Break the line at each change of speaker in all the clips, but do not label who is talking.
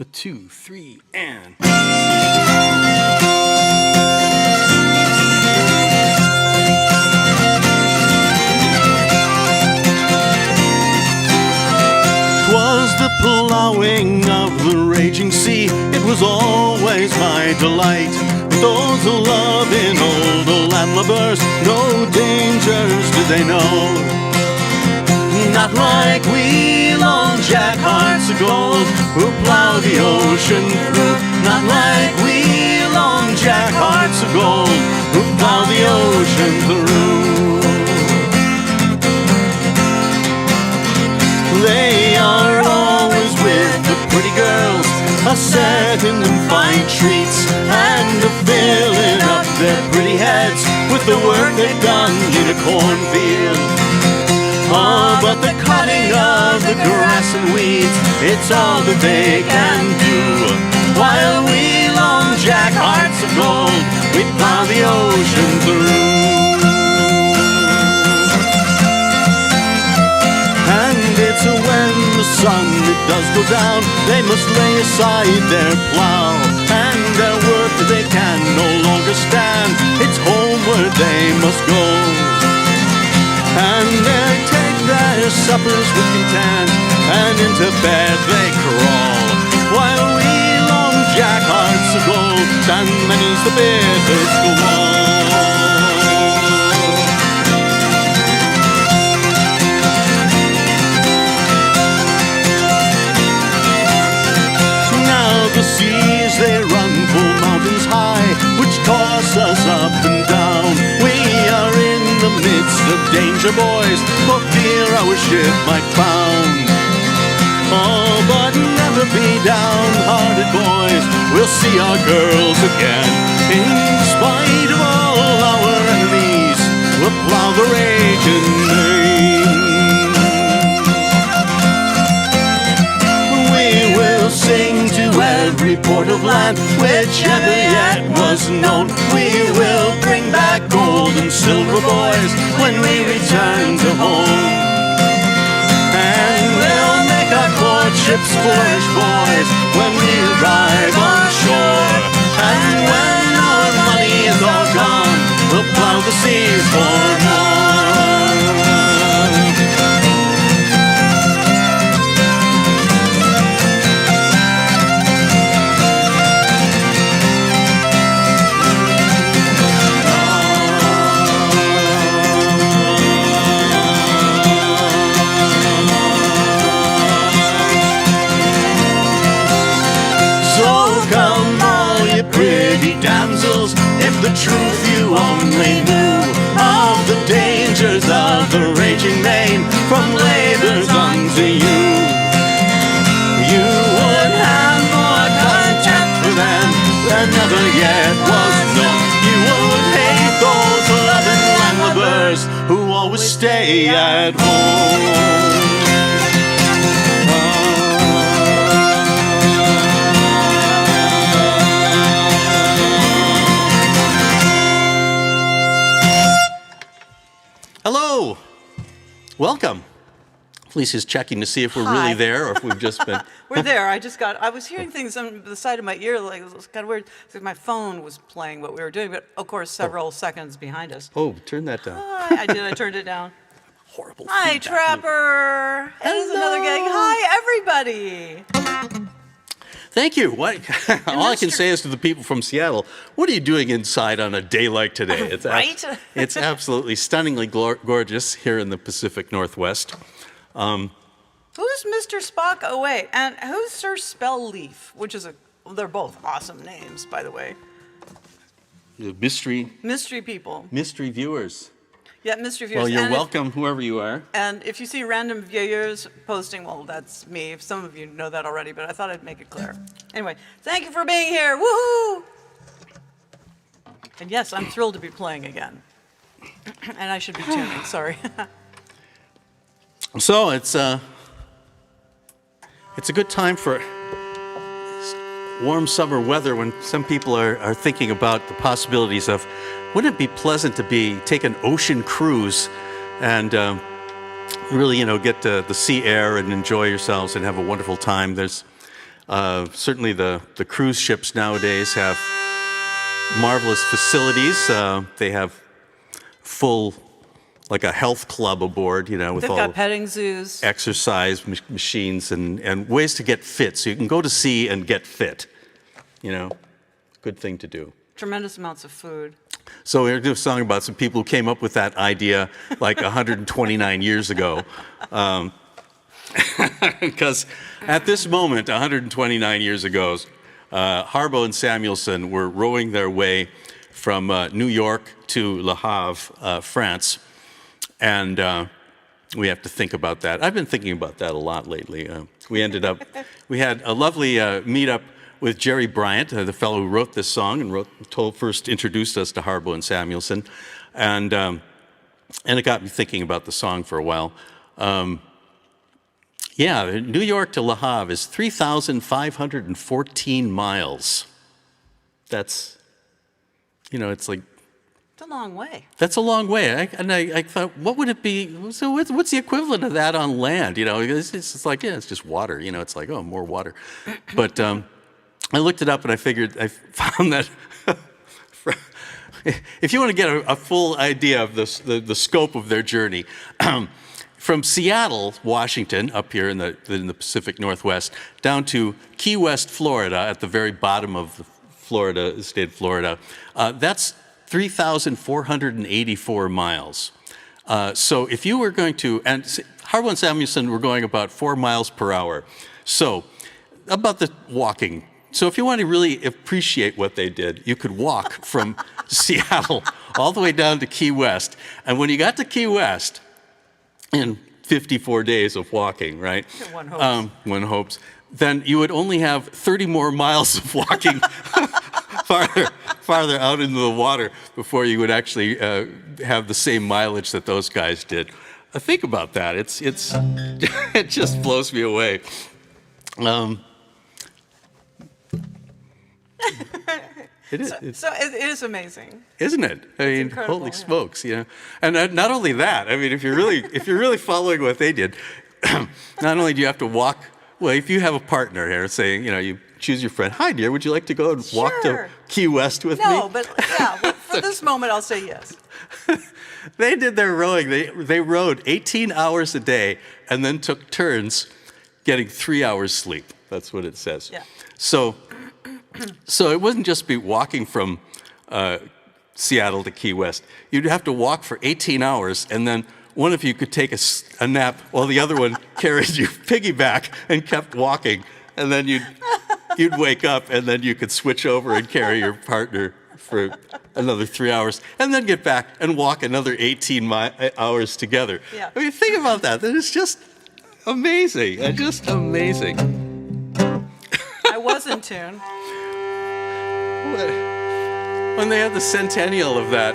A 2, 3, and... 'Twas the plowing of the raging sea, it was always my delight. Those who love in old landlubbers, no dangers did they know. Not like we long jack hearts of gold who plow the ocean through. Not like we long jack hearts of gold who plow the ocean through. They are always with the pretty girls, a-setting them fine treats, and a-filling up their pretty heads with the work they've done in a cornfield. Oh, but the cutting of the grass and weeds, it's all that they can do. While we long jack hearts of gold, we plow the ocean through. And it's when the sun it does go down, they must lay aside their plow, and their work they can no longer stand, it's homeward they must go. And they take their suppers with content, and into bed they crawl, while we long jack hearts of gold stand many's the bitter squall. Now the seas they run full mountains high, which toss us up and down. We are in the midst of danger, boys, for fear our ship might found. Oh, but never be downhearted, boys, we'll see our girls again. In spite of all our enemies, we'll plow the raging main. We will sing to every port of land which ever yet was known. We will bring back gold and silver, boys, when we return to home. And we'll make our courtships flourish, boys, when we arrive on shore. And when our money is all gone, we'll plow the seas for more. Damsels, if the truth you only knew of the dangers of the raging main from labour's unto you, you would have more content for them than ever yet was known. You would hate those loving landlubbers who always stay at home. Hello, welcome. Felicia's checking to see if we're really there or if we've just been...
We're there. I was hearing things on the side of my ear, like it was kind of weird. Because my phone was playing what we were doing, but of course several seconds behind us.
Oh, turn that down.
Hi, I did. I turned it down.
Horrible.
Hi, Trapper. It is another gang. Hi, everybody.
Thank you. What, all I can say is to the people from Seattle, what are you doing inside on a day like today? It's
right?
It's absolutely stunningly gorgeous here in the Pacific Northwest.
Who's Mr. Spock? Oh, wait. And who's Sir Spellleaf? Which is they're both awesome names, by the way.
Mystery
people.
Mystery viewers.
Yeah, mystery viewers.
Well, you're welcome, whoever you are.
And if you see random viewers posting, well, that's me. Some of you know that already, but I thought I'd make it clear. Anyway, thank you for being here. Woohoo! And yes, I'm thrilled to be playing again. And I should be tuning, sorry.
So it's a good time for warm summer weather when some people are thinking about the possibilities of, wouldn't it be pleasant to take an ocean cruise and really, get the sea air and enjoy yourselves and have a wonderful time. There's Certainly the cruise ships nowadays have marvelous facilities. They have full, like a health club aboard, you know, with
They've
all
got petting zoos.
exercise machines and ways to get fit. So you can go to sea and get fit, you know, good thing to do.
Tremendous amounts of food.
So we're going to do a song about some people who came up with that idea like 129 years ago. Because at this moment, 129 years ago, Harbo and Samuelsen were rowing their way from New York to Le Havre, France. And we have to think about that. I've been thinking about that a lot lately. We had a lovely meetup with Jerry Bryant, the fellow who wrote this song and first introduced us to Harbo and Samuelsen. And it got me thinking about the song for a while. Yeah, New York to Le Havre is 3,514 miles. That's, you know, it's like...
It's a long way.
That's a long way. I thought, what would it be? So what's the equivalent of that on land? You know, it's like, yeah, it's just water. You know, it's like, oh, more water. But I looked it up and I found that if you want to get a full idea of the scope of their journey, from Seattle, Washington, up here in the Pacific Northwest, down to Key West, Florida, at the very bottom of the state of Florida, that's 3,484 miles. So if you were going to, and Harbo and Samuelsen were going about 4 miles per hour. So about the walking. So if you want to really appreciate what they did, you could walk from Seattle all the way down to Key West. And when you got to Key West, in 54 days of walking, right? One hopes. Then you would only have 30 more miles of walking farther out into the water before you would actually have the same mileage that those guys did. Think about that. It just blows me away. It is.
It is amazing,
isn't it? I mean, holy smokes, you know. And not only that, I mean, if you're really following what they did, not only do you have to walk. Well, if you have a partner here, say, you know, you choose your friend. Hi, dear, would you like to go and walk to Key West with me?
No, but yeah, for this moment, I'll say yes.
They did their rowing. They rowed 18 hours a day and then took turns getting 3 hours sleep. That's what it says.
Yeah.
So it wouldn't just be walking from Seattle to Key West. You'd have to walk for 18 hours, and then one of you could take a nap while the other one carried you piggyback and kept walking. And then you'd wake up, and then you could switch over and carry your partner for another 3 hours, and then get back and walk another 18 hours together.
Yeah.
I mean, think about that. That is just amazing. Just amazing.
I was in tune.
When they had the centennial of that,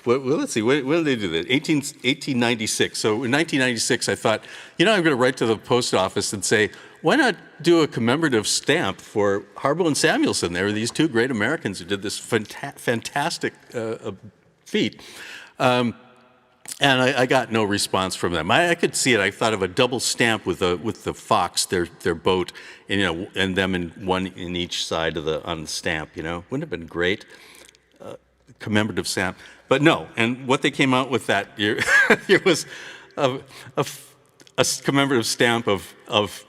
let's see, when did they do that? 1896. So in 1996, I thought, you know, I'm going to write to the post office and say, why not do a commemorative stamp for Harbo and Samuelsen? They were these two great Americans who did this fantastic feat. And I got no response from them. I could see it. I thought of a double stamp with the Fox, their boat, and, you know, and them one in each side on the stamp. You know, wouldn't it have been great? Commemorative stamp, but no. And what they came out with that year, it was a commemorative stamp of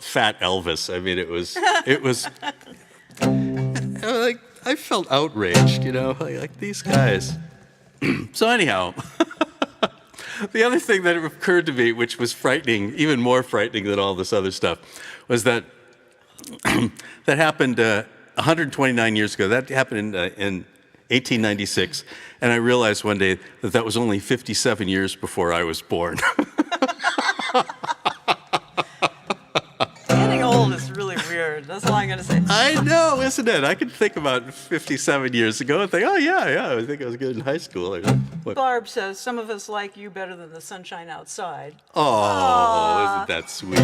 Fat Elvis. I mean, it was like I felt outraged. You know, like these guys. So anyhow. The other thing that occurred to me, which was frightening, even more frightening than all this other stuff, was that that happened 129 years ago. That happened in 1896, and I realized one day that was only 57 years before I was born.
Getting old is really weird. That's all I'm going to say.
I know, isn't it? I can think about 57 years ago and think, oh, yeah, I think I was good in high school.
Barb says, some of us like you better than the sunshine outside.
Oh, isn't that sweet?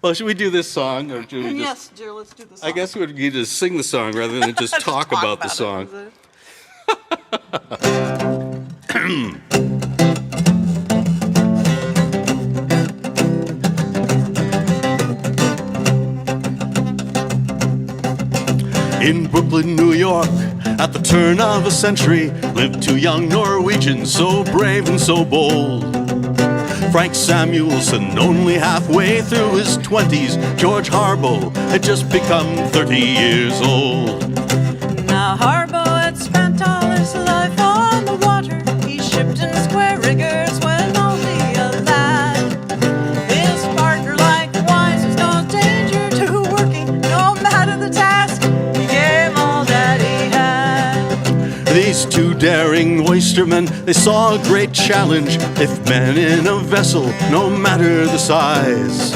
Well, should we do this song? Or should we
yes, dear, let's do the song.
I guess we would need to sing the song rather than just talk about the song. In Brooklyn, New York, at the turn of a century, lived two young Norwegians, so brave and so bold. Frank Samuelsen, only halfway through his 20s. George Harbo had just become 30 years old.
Now Harbo had spent all his life on the water. He shipped in square riggers when only a lad. His partner likewise was no danger to working, no matter the task. He gave all that he had.
These two daring oystermen, they saw a great challenge. If men in a vessel, no matter the size,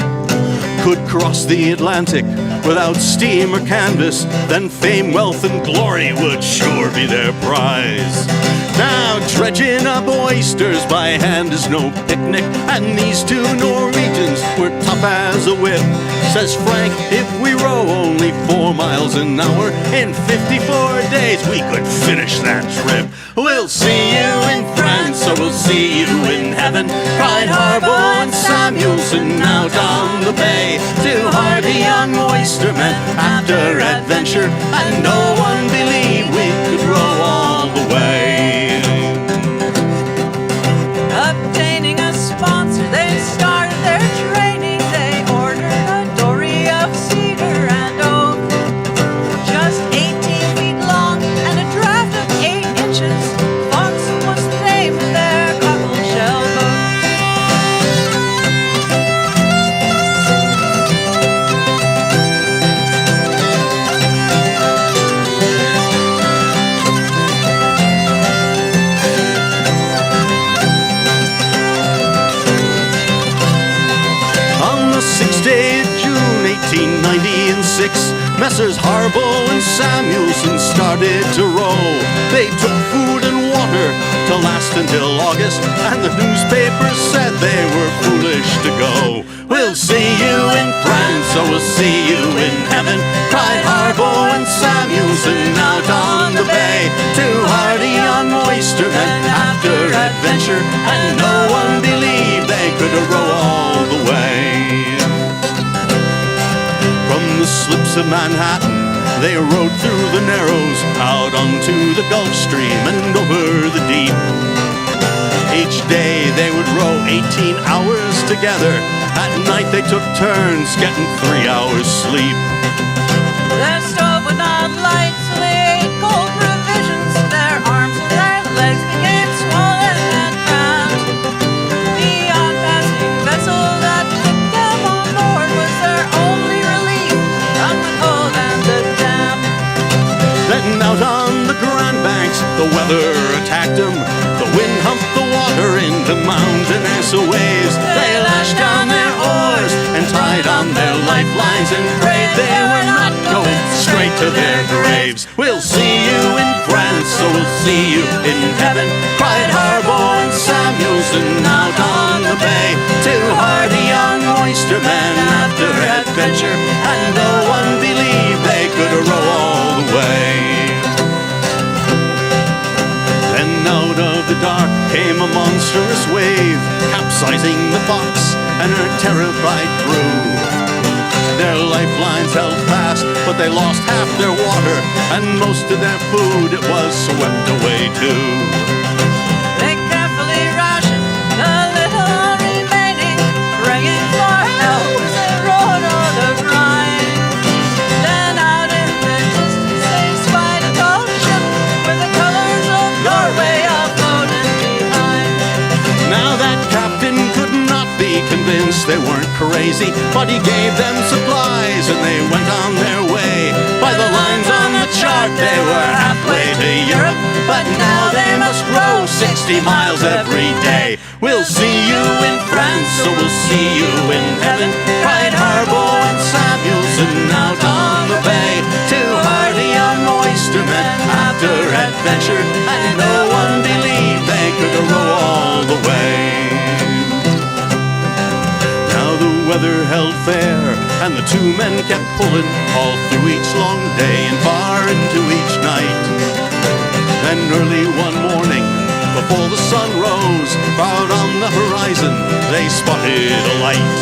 could cross the Atlantic without steam or canvas, then fame, wealth, and glory would sure be their prize. Now dredging up oysters by hand is no picnic, and these two Norwegians were tough as a whip. Says Frank, if we row only 4 miles an hour, in 54 days we could finish that trip. We'll see you in France, or we'll see you in heaven, cried Harbo and Samuelsen out on the bay. Two hardy young oystermen after adventure, and no one believed we could row all the way.
Obtaining a sponsor, they started their training. They ordered a dory of cedar and oak, just 18 feet long and a draft of 8 inches. Foxen was the name of their cockle shell boat.
On the 6th day of June, 1896, Messrs. Harbo and Samuelsen started to row. They took food and water to last until August, and the newspapers said they were foolish to go. We'll see you in France, or we'll see you in heaven, cried Harbo and Samuelsen out on the bay. Two hardy young oystermen after adventure, and no one believed they could row all the way. From the slips of Manhattan, they rode through the Narrows, out onto the Gulf Stream and over the deep. Each day they would row 18 hours together. At night they took turns, getting 3 hours sleep.
Their stove would not light, so they ate cold provisions. Their arms and their legs became swollen and cramped. The on-passing vessel that took them on board was their only relief from the cold and the damp.
Then out on the Grand Banks, the weather attacked them. The wind humped the water into mountainous waves. They lashed down their oars and tied on their lifelines and prayed they were not going straight to their graves. We'll see you in France, so we'll see you in heaven, cried Harbo and Samuelsen out on the bay. Two hardy young oystermen after adventure, and no one believed they could row all the way. Then out of the dark came a monstrous wave, capsizing the Fox and her terrified crew. Their lifelines held fast, but they lost half their water, and most of their food it was swept away too.
They carefully rationed the little remaining, praying for help as they rode on the brine. Then out in the distance they spied a tall ship with the colors of Norway floating behind.
Now that captain could not be convinced they weren't crazy, but he gave them supplies and they went on their way. By the lines on the chart they were halfway to Europe, but now they must row 60 miles every day. We'll see you in France, so we'll see you in heaven, cried Harbo and Samuelsen out on the bay. Two hardy young oystermen after adventure, and no one believed they could row all the way. Now the weather held fair, and the two men kept pulling all through each long day and far into each night. Then early one morning, before the sun rose, out on the horizon they spotted a light.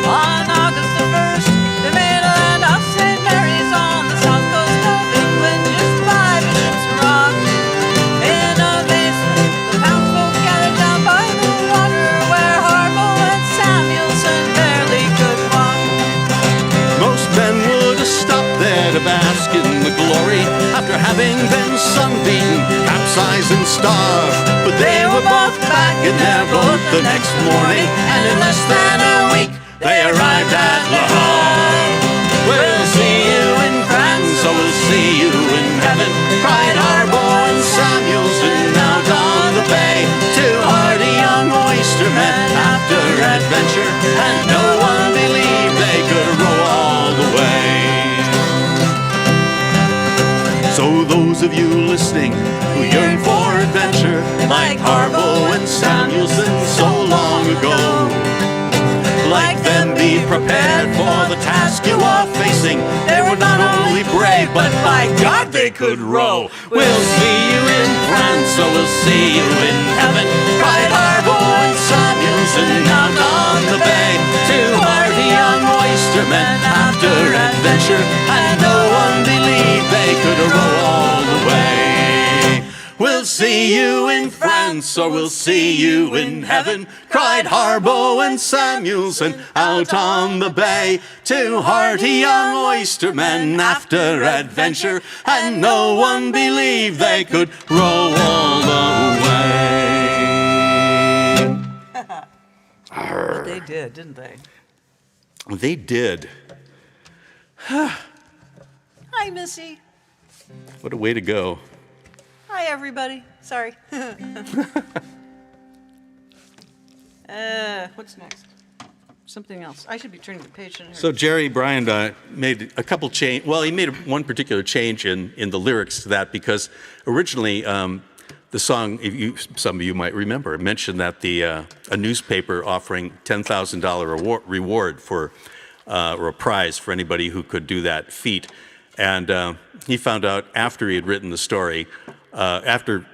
On August the 1st, they made land off St. Mary's on the south coast
and starve. But they were both back in their boat the next morning, and in less than a week they arrived at Le Havre. We'll see you in France, so we'll see you in heaven, cried Harbo and Samuelsen out on the bay. Two hardy young oystermen after adventure, and no one believed they could row all the way. So those of you listening who yearn for adventure, like Harbo and Samuelsen so long ago, like them, be prepared for the task you are facing. They were not only brave, but by God they could row. We'll see you in France, so we'll see you in heaven, cried Harbo and Samuelsen out on the bay. Two hardy young oystermen after adventure, and no one believed they could row all the way. We'll see you in France, or we'll see you in heaven, cried Harbo and Samuelsen out on the bay. Two hearty young oystermen after adventure, and no one believed they could row all the way.
They did, didn't they?
They did.
Hi, Missy.
What a way to go.
Hi, everybody. Sorry. What's next? Something else. I should be turning the page in here.
So Jerry Bryant made a couple change. Well, he made one particular change in the lyrics to that, because originally the song, some of you might remember, mentioned that a newspaper offering $10,000 reward for or a prize for anybody who could do that feat, and he found out after he had written the story, after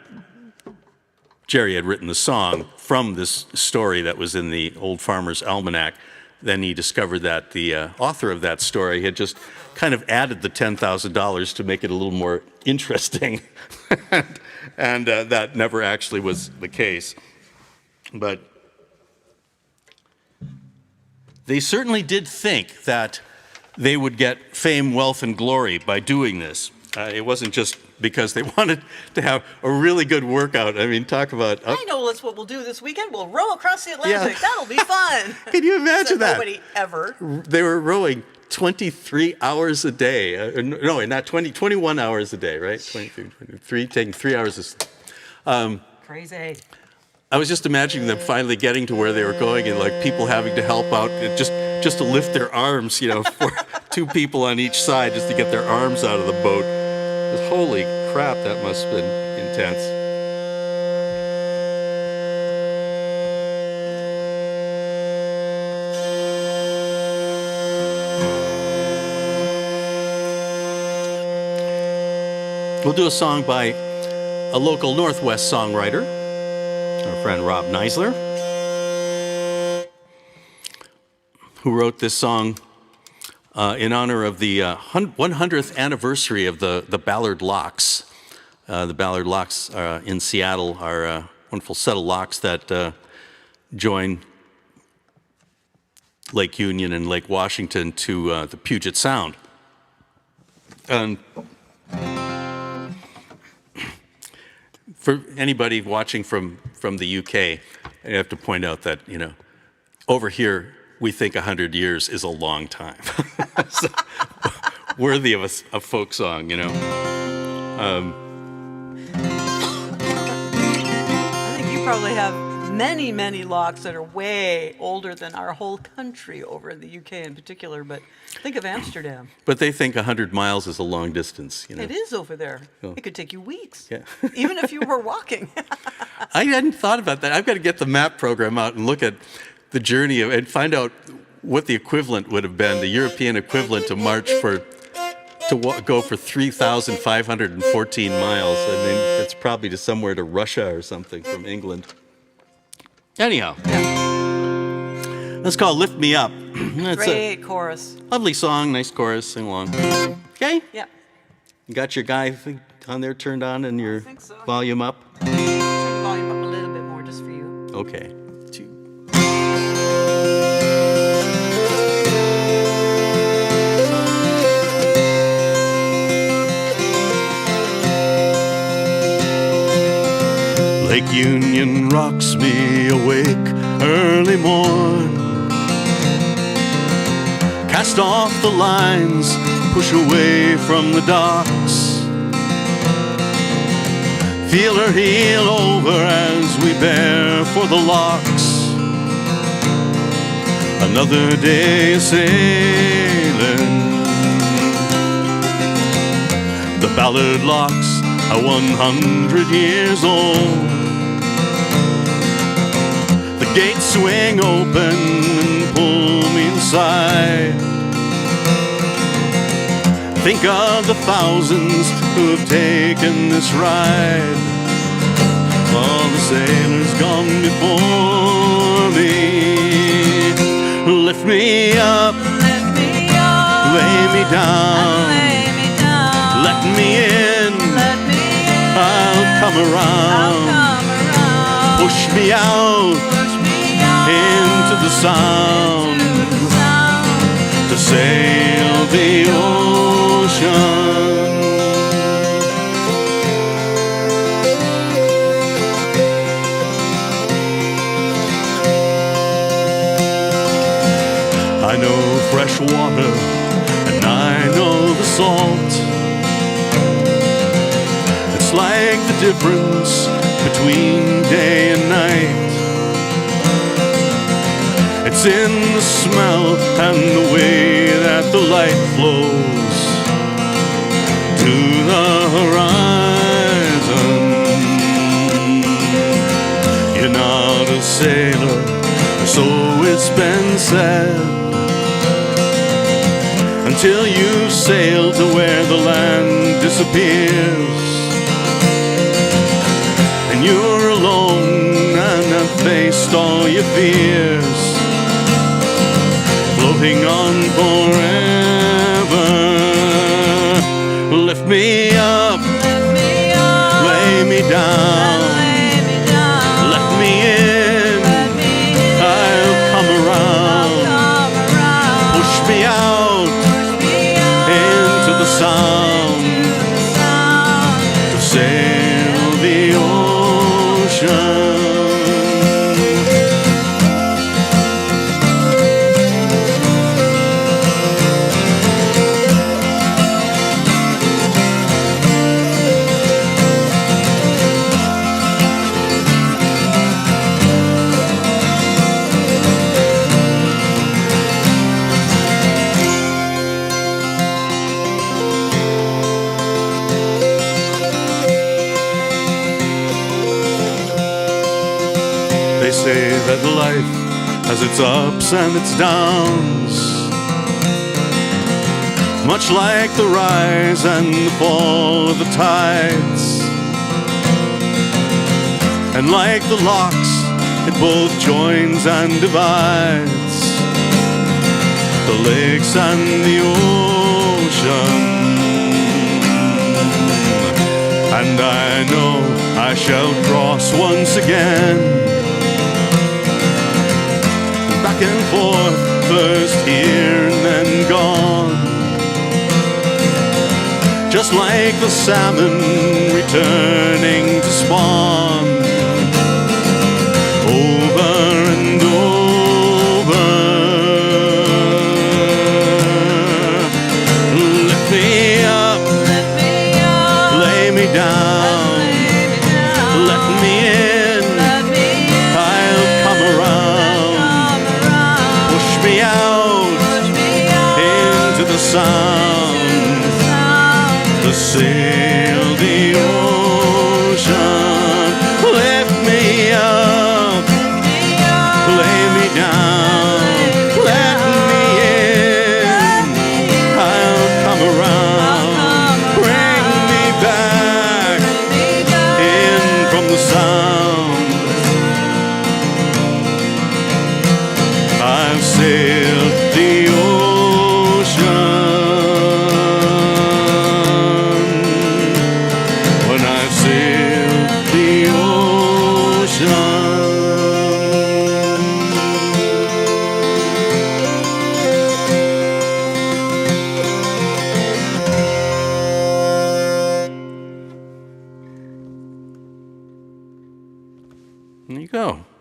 Jerry had written the song from this story that was in the Old Farmer's Almanac, then he discovered that the author of that story had just kind of added the $10,000 to make it a little more interesting. And that never actually was the case. But they certainly did think that they would get fame, wealth, and glory by doing this. It wasn't just because they wanted to have a really good workout. I mean, talk about...
I know that's what we'll do this weekend. We'll row across the Atlantic.
Yeah.
That'll be fun.
Can you imagine that?
Nobody ever.
They were rowing 23 hours a day. No, not 21 hours a day, right? 23, taking 3 hours.
Crazy.
I was just imagining them finally getting to where they were going, and like people having to help out just to lift their arms, for two people on each side just to get their arms out of the boat. Just, holy crap, that must have been intense. We'll do a song by a local Northwest songwriter, our friend Rob Kneisler, who wrote this song in honor of the 100th anniversary of the Ballard Locks. The Ballard Locks in Seattle are wonderful set of locks that join Lake Union and Lake Washington to the Puget Sound. And for anybody watching from the UK, I have to point out that, over here, we think 100 years is a long time. So, worthy of a folk song,
I think you probably have many, many locks that are way older than our whole country over in the UK in particular, but think of Amsterdam.
But they think 100 miles is a long distance,
It is over there.
Oh.
It could take you weeks,
Yeah.
even if you were walking.
I hadn't thought about that. I've got to get the map program out and look at the journey and find out what the equivalent would have been, the European equivalent to go for 3,514 miles. I mean, it's probably to somewhere to Russia or something from England. Anyhow, let's call it Lift Me Up. That's
Great chorus.
lovely song, nice chorus, sing along. Okay?
Yeah.
You got your guy on there turned on and your
think so.
volume up?
Turn the volume up a little bit more just for you.
Okay. Union rocks me awake early morn. Cast off the lines, push away from the docks. Feel her heel over as we bear for the locks. Another day sailing. The Ballad locks are 100 years old. The gates swing open and pull me inside. Think of the thousands who have taken this ride. All the sailors gone before me. Lift me up, lay me down, let me in, I'll come around. Push me out into the sound to sail the ocean. I know fresh water and I know the salt. It's like the difference between day and night. It's in the smell and the way that the light flows to the horizon. You're not a sailor, so it's been said, until you sail to where the land disappears, and you're alone and have faced all your fears, floating on forever. Lift me up, lay me down, let me in, I'll come around. Push me out into the sound to sail the ocean. They say that life has its ups and its downs, much like the rise and the fall of the tides. And like the locks, it both joins and divides the lakes and the ocean. And I know I shall cross once again, back and forth, first here and then gone, just like the salmon returning to spawn, over and over. Lift me up, lay me down, let me in, I'll come around. Push me out into the sound to sail the ocean. Lift me up, lay me down, let me in, I'll come around. Bring me back in from the sound. I've sailed the ocean.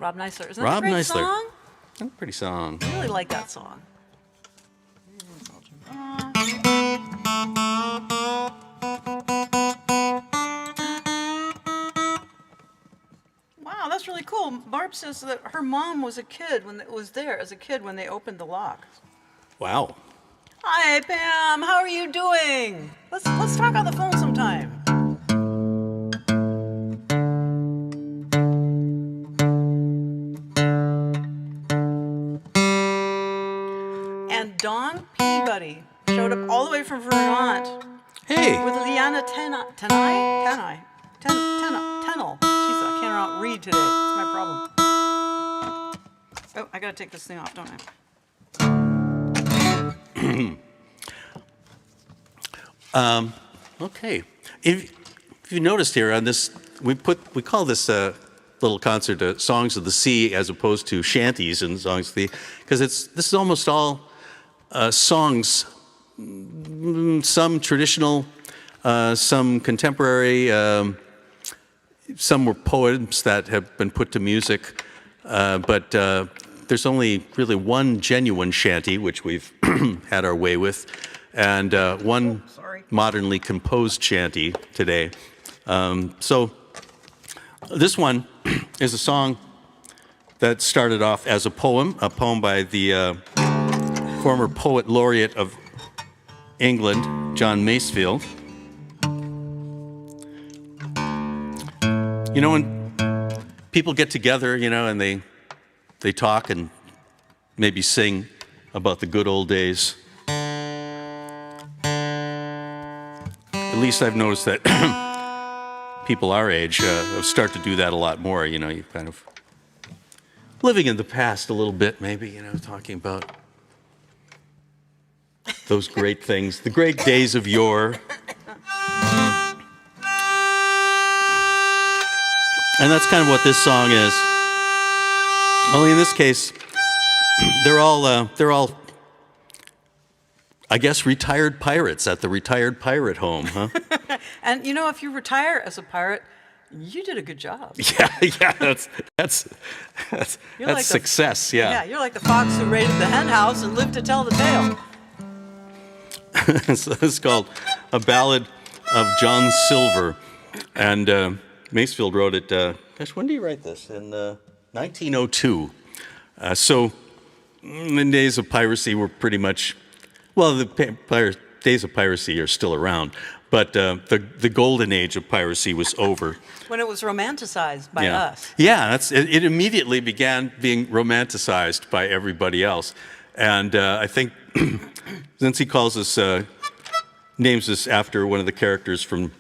Rob Kneisler. Isn't that
Rob
a great
Kneisler.
song?
That's a pretty song.
I really like that song. Wow, that's really cool. Barb says that her mom was a kid when they opened the lock.
Wow.
Hi, Pam. How are you doing? Let's talk on the phone sometime. And Dawn Peabody showed up all the way from Vermont.
Hey.
With Liana Tennell. She's, I can't read today. It's my problem. Oh, I gotta take this thing off, don't I?
Okay. If you noticed here on this, we call this little concert Songs of the Sea as opposed to shanties and Songs of the, because this is almost all songs, some traditional, some contemporary, some were poems that have been put to music, but there's only really one genuine shanty, which we've had our way with, and one modernly composed shanty today. So this one is a song that started off as a poem by the former poet laureate of England, John Masefield. You know, when people get together, you know, and they talk and maybe sing about the good old days. At least I've noticed that people our age start to do that a lot more. You know, you kind of living in the past a little bit, maybe, you know, talking about those great things, the great days of yore. And that's kind of what this song is. Only in this case, they're all, I guess, retired pirates at the retired pirate home, huh?
And you know, if you retire as a pirate, you did a good job.
Yeah, that's
like
success.
Yeah, you're like the fox who raided the hen house and lived to tell the tale.
So it's called A Ballad of John Silver, and Masefield wrote it. Gosh, when did he write this? In 1902. So the days of piracy were pretty much, well, the days of piracy are still around, but the golden age of piracy was over.
When it was romanticized by us.
Yeah, it immediately began being romanticized by everybody else. And I think, since he calls us, names us after one of the characters from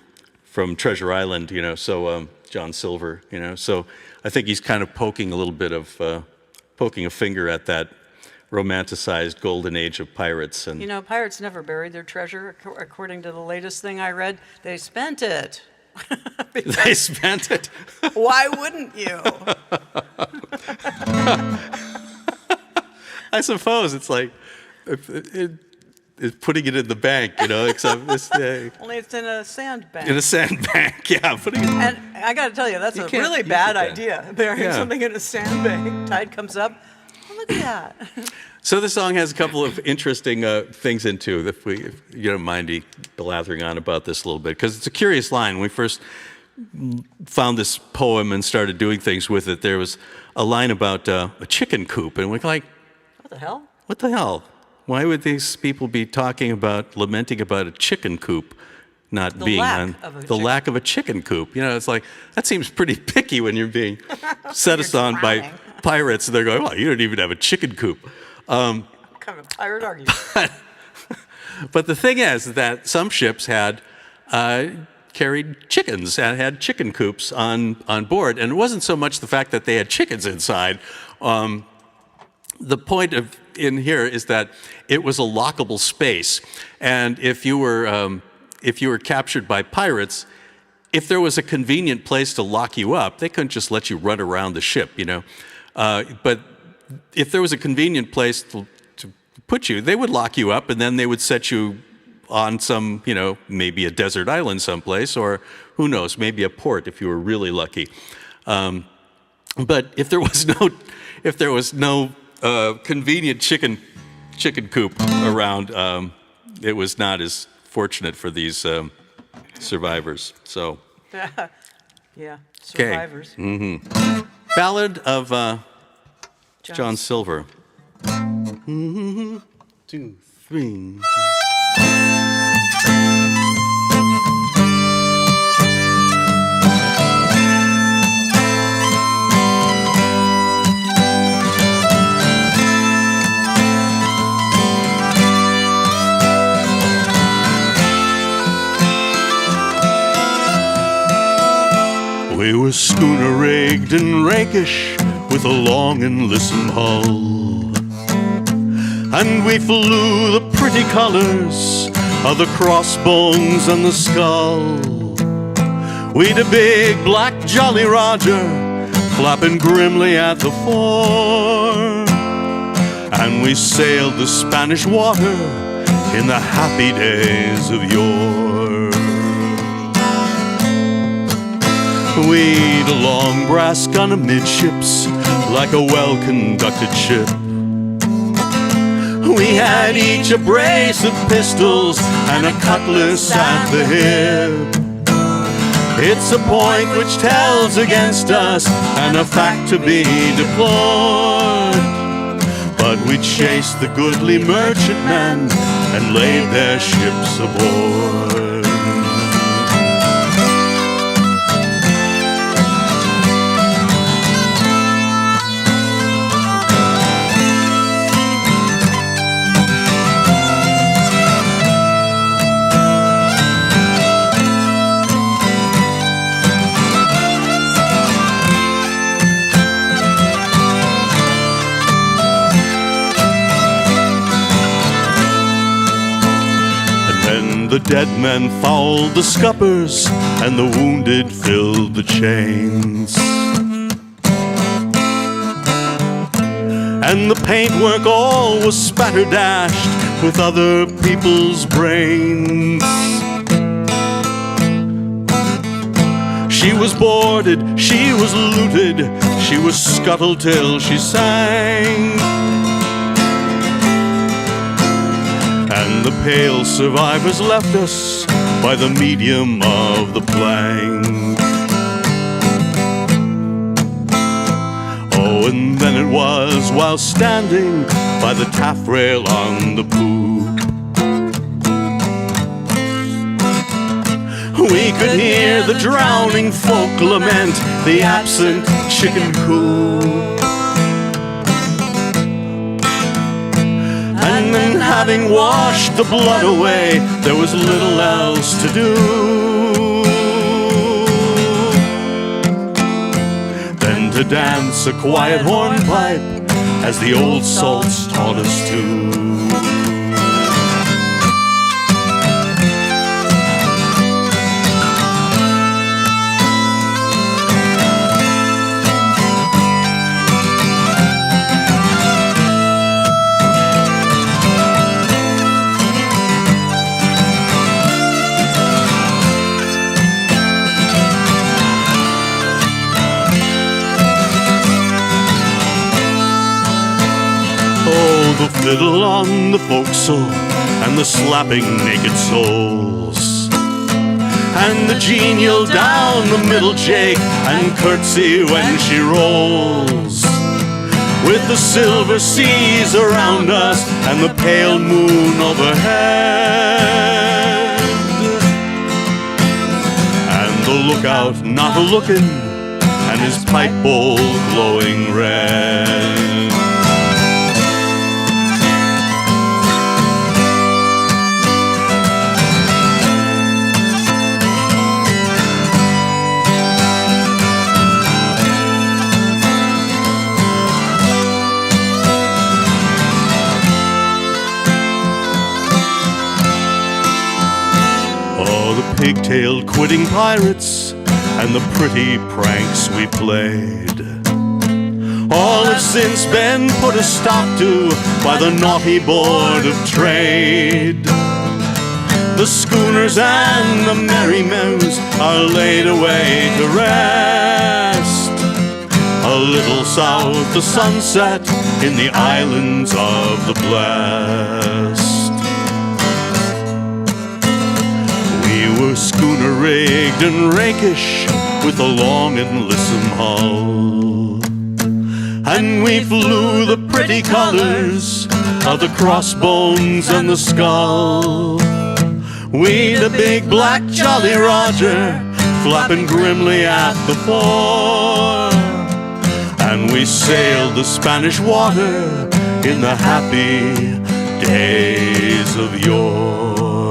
Treasure Island, you know, so John Silver, you know, so I think he's kind of poking a little bit of, poking a finger at that romanticized golden age of pirates. And
you know, pirates never buried their treasure. According to the latest thing I read, they spent it.
They spent it?
Why wouldn't you?
I suppose it's like it's putting it in the bank, you know, except this
only it's in a sandbank.
In a sandbank, yeah. Putting it.
And I got to tell you, that's a really bad idea. Burying something in a sandbank. Tide comes up. Oh, look at that.
So the song has a couple of interesting things into it, if you don't mind me blathering on about this a little bit, because it's a curious line. When we first found this poem and started doing things with it, there was a line about a chicken coop, and we're like,
what the hell?
What the hell? Why would these people be lamenting about a chicken coop not being on the lack of a chicken coop? You know, it's like, that seems pretty picky when you're being set on by pirates, and they're going, well, you don't even have a chicken coop.
Kind of a pirate argument.
But the thing is that some ships had carried chickens and had chicken coops on board, and it wasn't so much the fact that they had chickens inside. The point in here is that it was a lockable space, and if you were captured by pirates, if there was a convenient place to lock you up, they couldn't just let you run around the ship, you know. But if there was a convenient place to put you, they would lock you up, and then they would set you on some, you know, maybe a desert island someplace, or who knows, maybe a port if you were really lucky. But if there was no convenient chicken coop around, it was not as fortunate for these survivors. So,
yeah, survivors.
Ballad of John Silver. 2, 3. We were schooner-rigged and rakish with a long and lissom hull, and we flew the pretty colors of the crossbones and the skull. We'd a big black Jolly Roger flapping grimly at the fore, and we sailed the Spanish water in the happy days of yore. We'd a long brass gun amidships like a well-conducted ship. We had each a brace of pistols and a cutlass at the hip. It's a point which tells against us and a fact to be deplored. But we chased the goodly merchantmen and laid their ships aboard. The dead men fouled the scuppers, and the wounded filled the chains. And the paintwork all was spatter-dashed with other people's brains. She was boarded, she was looted, she was scuttled till she sank. And the pale survivors left us by the medium of the plank. Oh, and then it was while standing by the taffrail on the poop, we could hear the drowning folk lament the absent chicken coop. And then having washed the blood away, there was little else to do than to dance a quiet hornpipe as the old salts taught us to. The fiddle on the forecastle and the slapping naked souls, and the genial down the middle Jake and curtsy when she rolls, with the silver seas around us and the pale moon overhead, and the lookout not a-looking and his pipe bowl glowing red. Pigtailed quitting pirates and the pretty pranks we played, all have since been put a stop to by the naughty Board of Trade. The schooners and the merry mews are laid away to rest a little south of sunset in the islands of the blessed. We were schooner rigged and rakish with a long and lissom hull, and we flew the pretty colors of the crossbones and the skull. We'd a big black Jolly Roger flapping grimly at the fore, and we sailed the Spanish water in the happy days of yore.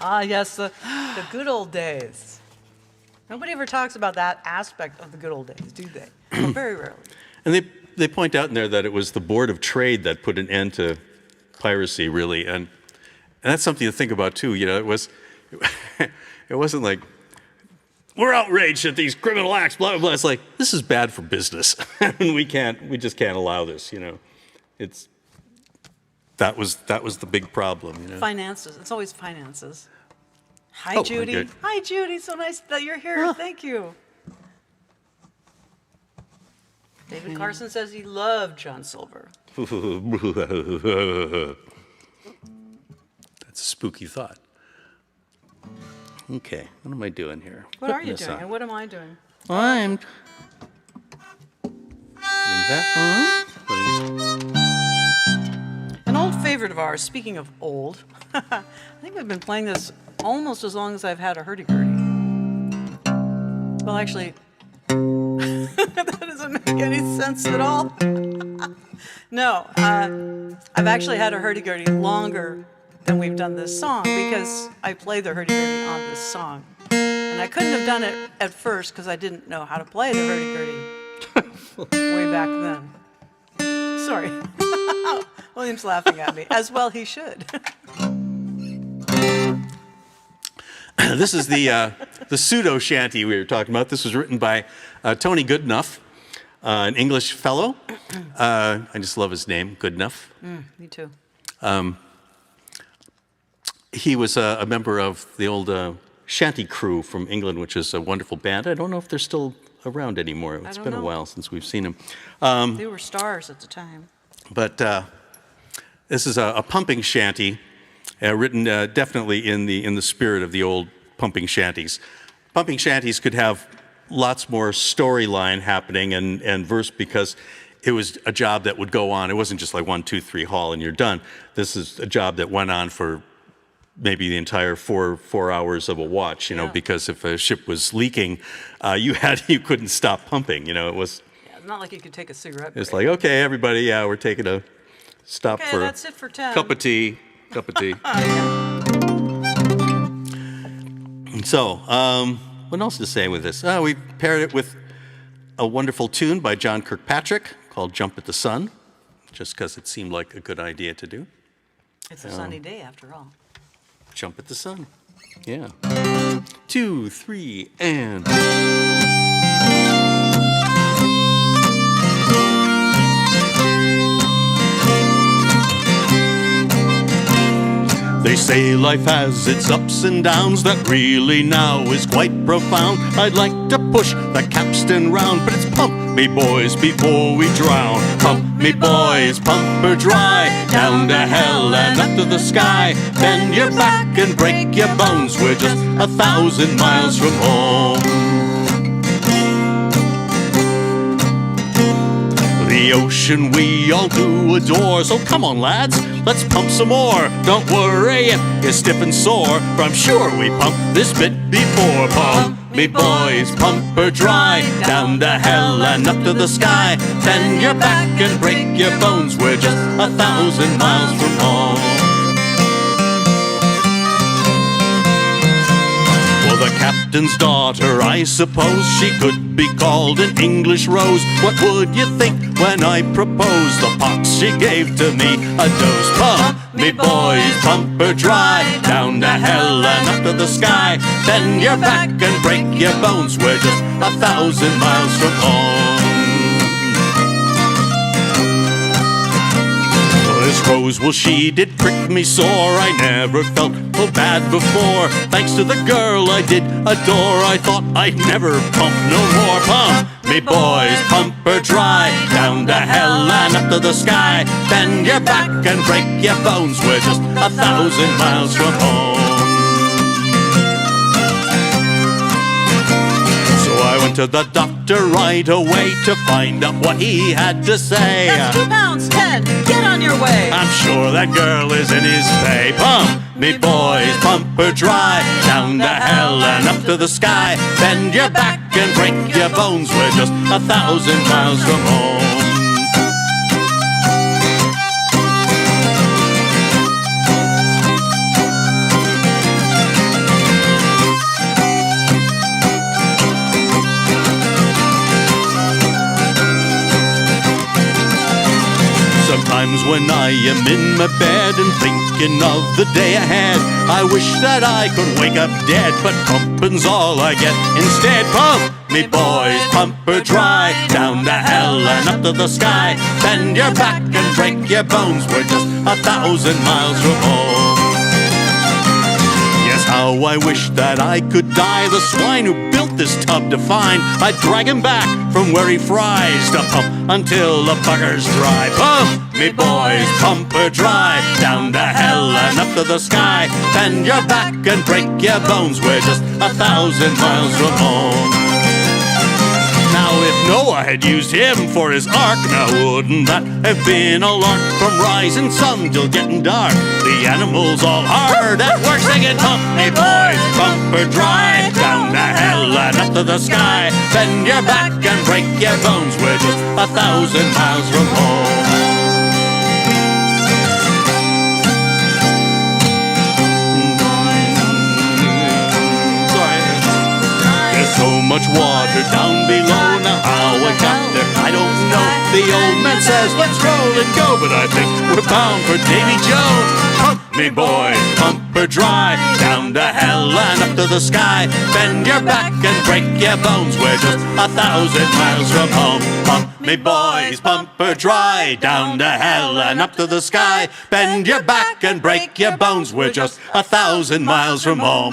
Ah, yes, the good old days. Nobody ever talks about that aspect of the good old days, do they? Well, very rarely.
And they point out in there that it was the Board of Trade that put an end to piracy, really, and that's something to think about too. You know, it wasn't like we're outraged at these criminal acts, blah blah blah. It's like this is bad for business, and we just can't allow this. You know, that was the big problem. You know?
Finances. It's always finances. Hi,
Oh,
Judy.
good.
Hi, Judy. So nice that you're here. Thank you. David Carson says he loved John Silver.
That's a spooky thought. Okay, what am I doing here?
What are
Putting
you
this
doing?
on.
And what am I doing?
I'm putting that on. Putting
An old favorite of ours, speaking of old, I think we've been playing this almost as long as I've had a hurdy-gurdy. Well, actually, that doesn't make any sense at all. No, I've actually had a hurdy-gurdy longer than we've done this song because I play the hurdy-gurdy on this song. And I couldn't have done it at first because I didn't know how to play the hurdy-gurdy way back then. Sorry. William's laughing at me, as well he should.
This is the pseudo shanty we were talking about. This was written by Tony Goodenough, an English fellow. I just love his name, Goodenough.
Me too.
He was a member of the old Shanty crew from England, which is a wonderful band. I don't know if they're still around anymore. It's been a while since we've seen them.
They were stars at the time.
But this is a pumping shanty, written definitely in the spirit of the old pumping shanties. Pumping shanties could have lots more storyline happening and verse because it was a job that would go on. It wasn't just like 1, 2, 3 haul and you're done. This is a job that went on for maybe the entire four hours of a watch, you know, because if a ship was leaking, you couldn't stop pumping. You know, it was.
Yeah, it's not like you could take a cigarette break.
It's like, okay, everybody, we're taking a stop for
that's it for 10.
Cup of tea. So, what else to say with this? We paired it with a wonderful tune by John Kirkpatrick called "Jump at the Sun," just because it seemed like a good idea to do.
It's a sunny day after all.
Jump at the sun. Yeah. 2, 3, and. They say life has its ups and downs, that really now is quite profound. I'd like to push the capstan round, but it's pump me boys before we drown. Pump me boys, pump her dry, down to hell and up to the sky. Bend your back and break your bones, we're just 1,000 miles from home. The ocean we all do adore, so come on lads, let's pump some more. Don't worry if you're stiff and sore, for I'm sure we pumped this bit before. Pump me boys, pump her dry, down to hell and up to the sky. Bend your back and break your bones, we're just 1,000 miles from home. Well, the captain's daughter, I suppose she could be called an English rose. What would you think when I proposed? The pox she gave to me a dose. Pump me boys, pump her dry, down to hell and up to the sky. Bend your back and break your bones, we're just 1,000 miles from home. This rose, well, she did prick me sore. I never felt so bad before. Thanks to the girl I did adore, I thought I'd never pump no more. Pump me boys, pump her dry, down to hell and up to the sky. Bend your back and break your bones, we're just 1,000 miles from home. I went to the doctor right away to find out what he had to say.
That's 2 pounds 10. Get on your way.
I'm sure that girl is in his pay. Pump me boys, pump her dry, down to hell and up to the sky. Bend your back and break your bones, we're just 1,000 miles from home. Sometimes when I am in my bed and thinking of the day ahead, I wish that I could wake up dead, but pumping's all I get instead. Pump me boys, pump her dry, down to hell and up to the sky. Bend your back and break your bones, we're just 1,000 miles from home. Yes, how I wish that I could die. The swine who built this tub to find, I'd drag him back from where he fries to pump until the bugger's dry. Pump me boys, pump her dry, down to hell and up to the sky. Bend your back and break your bones, we're just 1,000 miles from home. Now if Noah had used him for his ark, now wouldn't that have been a lark? From rising sun till getting dark, the animals all hard at work singing, pump me boys, pump her dry, down to hell and up to the sky. Bend your back and break your bones, we're just 1,000 miles from home. So much water down below, now how I got there, I don't know. The old man says, let's roll and go, but I think we're bound for Davy Jones. Pump me boys, pump her dry, down to hell and up to the sky. Bend your back and break your bones, we're just 1,000 miles from home. Pump me boys, pump her dry, down to hell and up to the sky. Bend your back and break your bones, we're just 1,000 miles from home.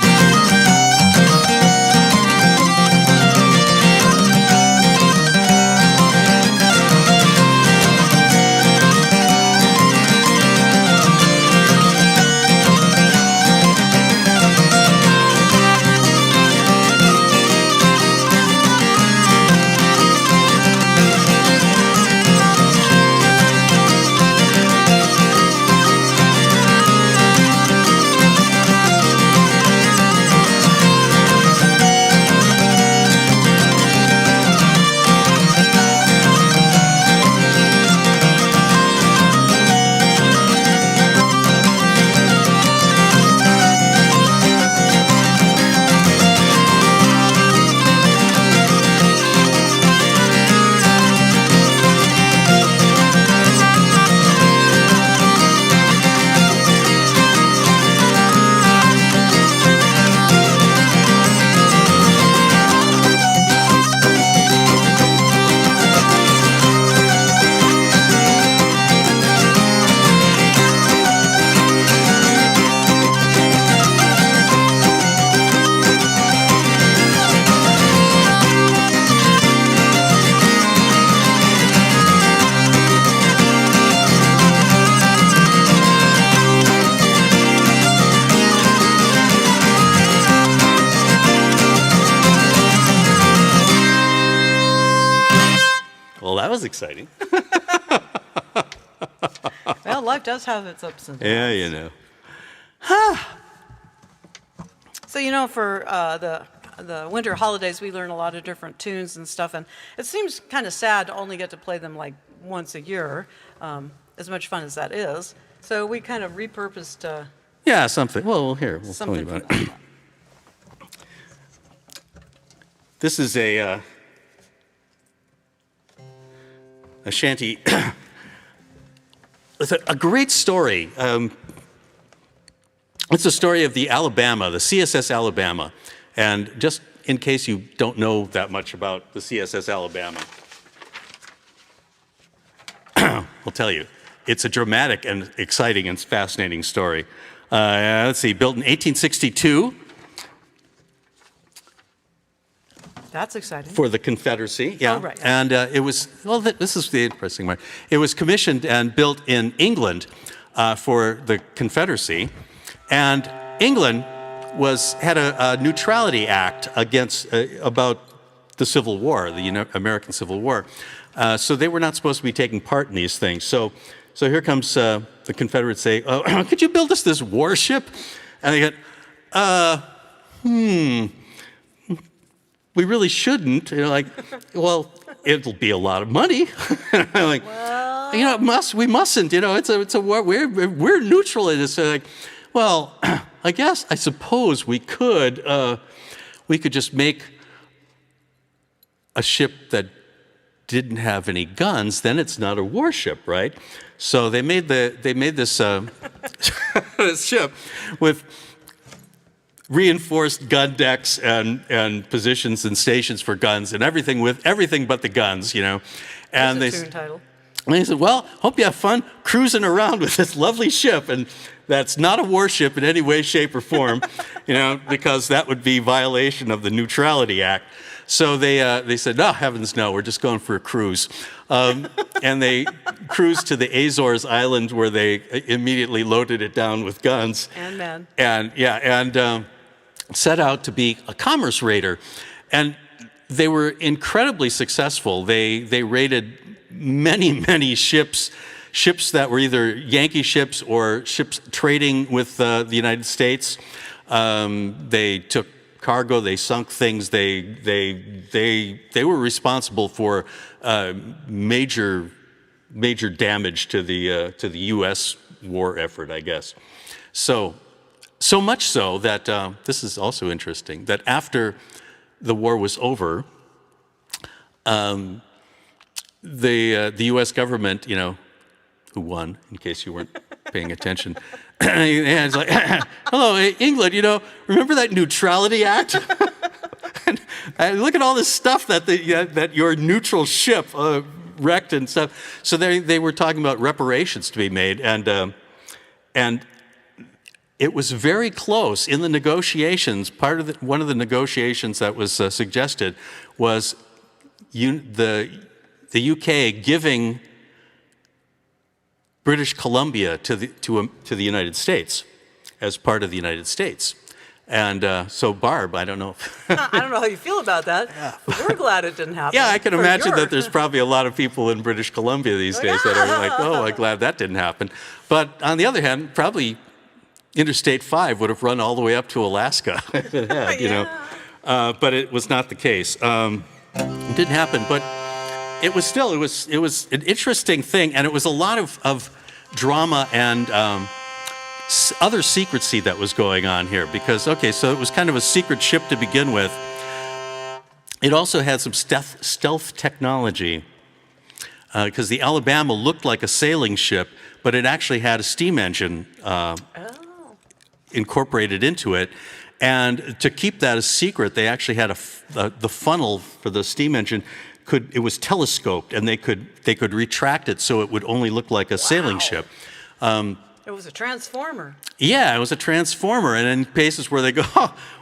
Exciting.
Well, life does have its ups and downs.
Yeah, you know.
So, you know, for the winter holidays, we learn a lot of different tunes and stuff, and it seems kind of sad to only get to play them like once a year, as much fun as that is. So we kind of repurposed.
Yeah, something. Well, here, we'll tell you about it. This is a shanty. It's a great story. It's a story of the Alabama, the CSS Alabama. And just in case you don't know that much about the CSS Alabama, I'll tell you. It's a dramatic and exciting and fascinating story. Let's see, built in 1862.
That's exciting.
For the Confederacy, yeah.
Oh, right.
And it was, well, this is the interesting part. It was commissioned and built in England for the Confederacy. And England had a neutrality act against, about the Civil War, the American Civil War. So they were not supposed to be taking part in these things. So here comes the Confederates say, oh, could you build us this warship? And they go, we really shouldn't. Well, it'll be a lot of money. Like, well, we mustn't. It's a war. We're neutral in this. Like, well, I suppose we could just make a ship that didn't have any guns. Then it's not a warship, right? So they made this this ship with reinforced gun decks and positions and stations for guns and everything but the guns, And
That's a tune title.
And they said, well, hope you have fun cruising around with this lovely ship. And that's not a warship in any way, shape, or form, because that would be violation of the Neutrality Act. So they said, no, heavens no, we're just going for a cruise. And they cruised to the Azores Island where they immediately loaded it down with guns.
And men.
And set out to be a commerce raider. And they were incredibly successful. They raided many ships that were either Yankee ships or ships trading with the United States. They took cargo, they sunk things, they were responsible for major damage to the U.S. war effort, I guess. So much so that this is also interesting that after the war was over, the U.S. government, who won, in case you weren't paying attention. And it's like, hello, England, remember that Neutrality Act? And look at all this stuff that your neutral ship wrecked and stuff. So they were talking about reparations to be made, and it was very close in the negotiations. One of the negotiations that was suggested was the UK giving British Columbia to the United States as part of the United States. And so Barb, I don't know.
I don't know how you feel about that, but we're glad it didn't happen.
Yeah, I can imagine that there's probably a lot of people in British Columbia these days that are like, oh, I'm glad that didn't happen. But on the other hand, probably Interstate 5 would have run all the way up to Alaska if it had, but it was not the case. It didn't happen, but it was still, it was an interesting thing, and it was a lot of drama and other secrecy that was going on here, because, so it was kind of a secret ship to begin with. It also had some stealth technology, because the Alabama looked like a sailing ship, but it actually had a steam engine incorporated into it. And to keep that a secret, they actually had the funnel for the steam engine. It was telescoped, and they could retract it so it would only look like a sailing ship.
It was a transformer.
Yeah, it was a transformer, and in cases where they go,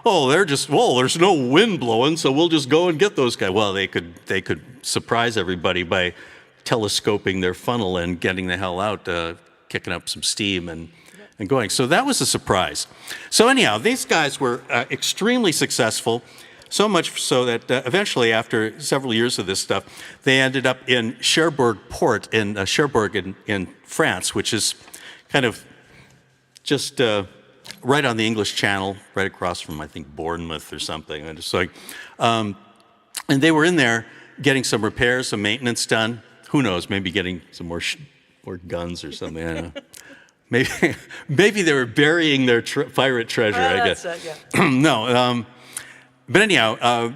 there's no wind blowing, so we'll just go and get those guys. Well, they could surprise everybody by telescoping their funnel and getting the hell out, kicking up some steam and going. So that was a surprise. So anyhow, these guys were extremely successful. So much so that eventually, after several years of this stuff, they ended up in Cherbourg Port, in Cherbourg in France, which is kind of just right on the English Channel, right across from, I think, Bournemouth or something. And it's like, and they were in there getting some repairs, some maintenance done. Who knows? Maybe getting some more guns or something. I don't know. Maybe they were burying their pirate treasure. I guess.
Yeah.
No. But anyhow,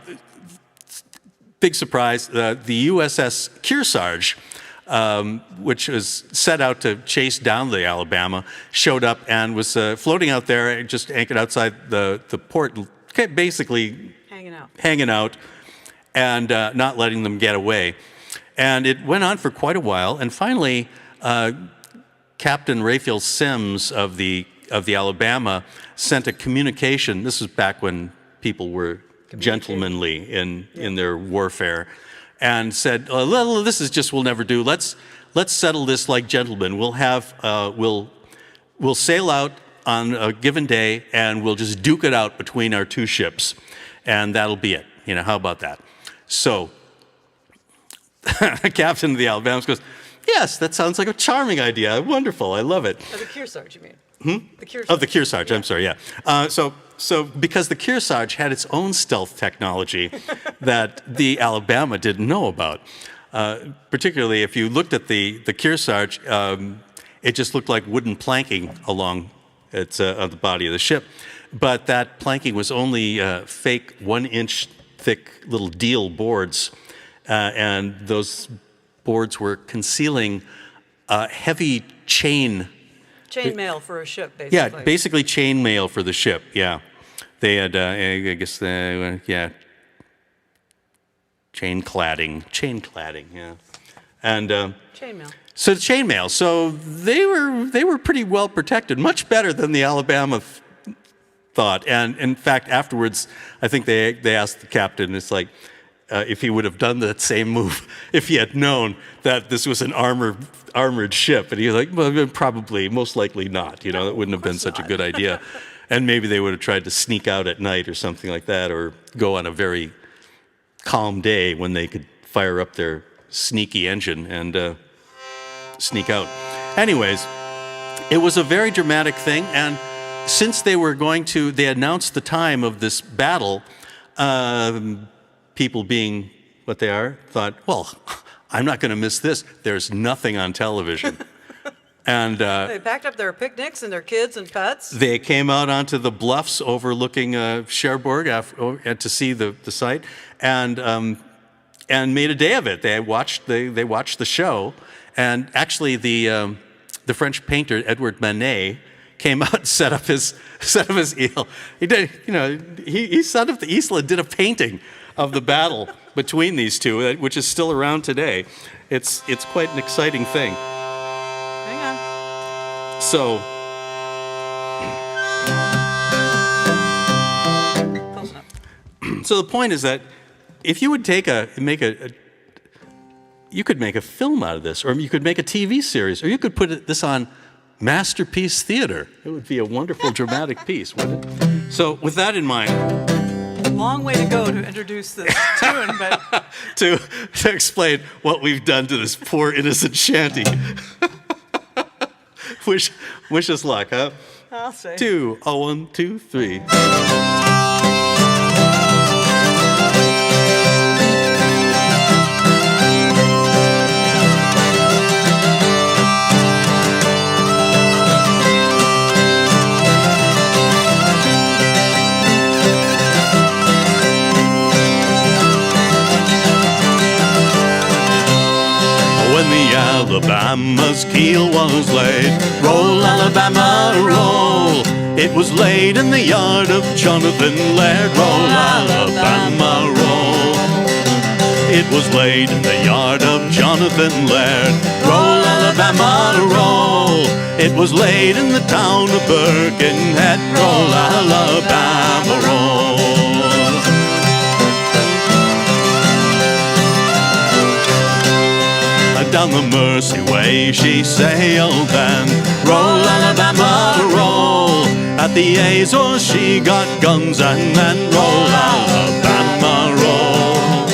big surprise, the USS Kearsarge, which was set out to chase down the Alabama, showed up and was floating out there, just anchored outside the port, basically hanging out and not letting them get away. And it went on for quite a while, and finally, Captain Raphael Sims of the Alabama sent a communication. This was back when people were gentlemanly in their warfare, and said, well, "This is just, we'll never do. Let's settle this like gentlemen. We'll sail out on a given day, and we'll just duke it out between our two ships, and that'll be it. You know, how about that?" So, the captain of the Alabama goes, "Yes, that sounds like a charming idea. Wonderful. I love it."
The Kearsarge, you mean?
The Kearsarge. Oh, the Kearsarge. Yeah. I'm sorry. Yeah. So because the Kearsarge had its own stealth technology that the Alabama didn't know about, particularly if you looked at the Kearsarge, it just looked like wooden planking along on the body of the ship. But that planking was only fake 1-inch thick little deal boards, and those boards were concealing heavy chain
mail for a ship, basically.
Yeah, basically chain mail for the ship, yeah. They had, I guess, chain cladding, yeah. And
chainmail.
So the chainmail. So they were pretty well protected, much better than the Alabama thought. And in fact, afterwards, I think they asked the captain, it's like, if he would have done that same move if he had known that this was an armored ship. And he was like, well, probably, most likely not. You know, it wouldn't have been such a good idea. And maybe they would have tried to sneak out at night or something like that, or go on a very calm day when they could fire up their sneaky engine and sneak out. Anyways, it was a very dramatic thing. And since they announced the time of this battle, people being what they are, thought, well, I'm not going to miss this. There's nothing on television. And
they packed up their picnics and their kids and pets.
They came out onto the bluffs overlooking Cherbourg to see the site, and made a day of it. They watched the show, and actually the French painter Edward Manet came out and set up his easel. He did, he set up the easel and did a painting of the battle between these two, which is still around today. It's quite an exciting thing.
Hang on.
So,
Close enough.
So the point is that if you would you could make a film out of this, or you could make a TV series, or you could put this on Masterpiece Theater. It would be a wonderful dramatic piece, wouldn't it? So with that in mind,
long way to go to introduce this tune, but
to explain what we've done to this poor innocent Shanty. Wish us luck, huh?
I'll say.
1, 2, 3. When the Alabama's keel was laid, roll, Alabama, roll. It was laid in the yard of Jonathan Laird, roll, Alabama, roll. It was laid in the yard of Jonathan Laird, roll, Alabama, roll. It was laid in the town of Birkenhead, roll, Alabama, roll. Down the Mersey way she sailed then, roll, Alabama, roll. At the Azores she got guns and then, roll, Alabama, roll.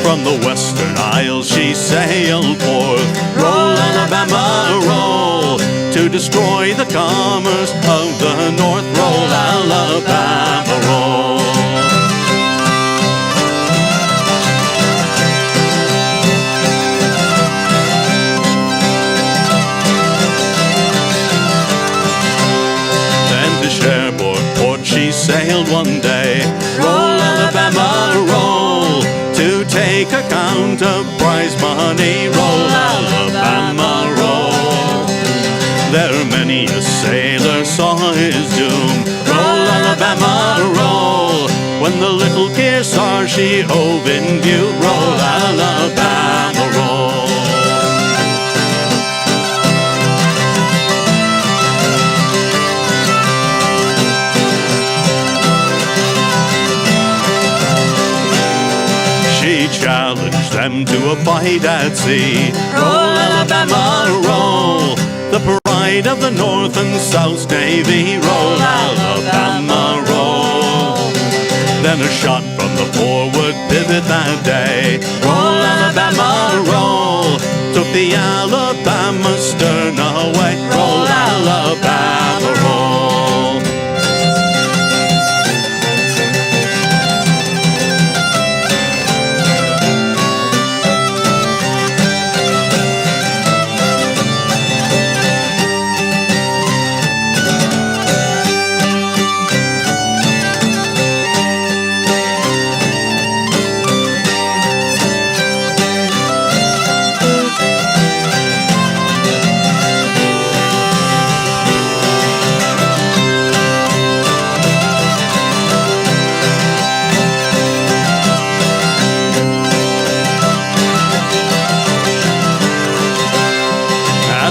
From the Western Isles she sailed forth, roll, Alabama, roll. To destroy the commerce of the North, roll, Alabama, roll. Cherbourg port she sailed one day, roll, Alabama, roll. To take make a count of prize money. Roll, Alabama, roll. There many a sailor saw his doom. Roll, Alabama, roll. When the little Kearsarge she hove in view. Roll, Alabama, roll. She challenged them to a fight at sea. Roll, Alabama, roll. The pride of the North and South Navy. Roll, Alabama, roll. Then a shot from the forward pivot that day. Roll, Alabama, roll. Took the Alabama stern away. Roll, Alabama, roll.